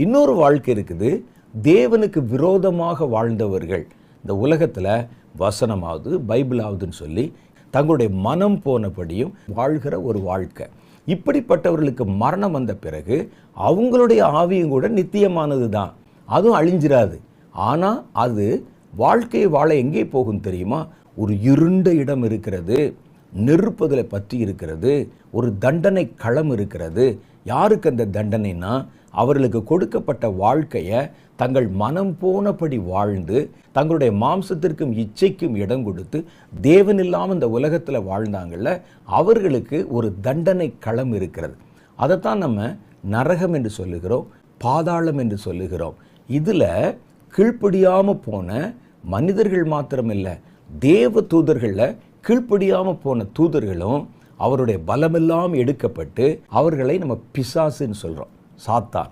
இன்னொரு வாழ்க்கை இருக்குது, தேவனுக்கு விரோதமாக வாழ்ந்தவர்கள். இந்த உலகத்தில் வசனமாவது பைபிளாவதுன்னு சொல்லி தங்களுடைய மனம் போனபடியும் வாழ்கிற ஒரு வாழ்க்கை. இப்படிப்பட்டவர்களுக்கு மரணம் வந்த பிறகு அவங்களுடைய ஆவியும் கூட நித்தியமானது தான், அதுவும் அழிஞ்சிராது. ஆனால் அது வாழ்க்கையை வாழ எங்கே போகும் தெரியுமா? ஒரு இருண்ட இடம் இருக்கிறது, நெருப்பதில் பற்றி இருக்கிறது, ஒரு தண்டனை களம் இருக்கிறது. யாருக்கு அந்த தண்டனைனா, அவர்களுக்கு கொடுக்கப்பட்ட வாழ்க்கையை தங்கள் மனம் போனபடி வாழ்ந்து தங்களுடைய மாம்சத்திற்கும் இச்சைக்கும் இடம் கொடுத்து தேவன் இல்லாமல் இந்த உலகத்தில் வாழ்ந்தாங்கள்ல, அவர்களுக்கு ஒரு தண்டனை களம் இருக்கிறது. அதைத்தான் நம்ம நரகம் என்று சொல்லுகிறோம், பாதாளம் என்று சொல்லுகிறோம். இதில் கீழ்ப்படியாமல் போன மனிதர்கள் மாத்திரமில்லை, தேவ தூதர்களில் கீழ்ப்படியாமல் போன தூதர்களும் அவருடைய பலமெல்லாம் எடுக்கப்பட்டு அவர்களை நம்ம பிசாசுன்னு சொல்கிறோம், சாத்தான்.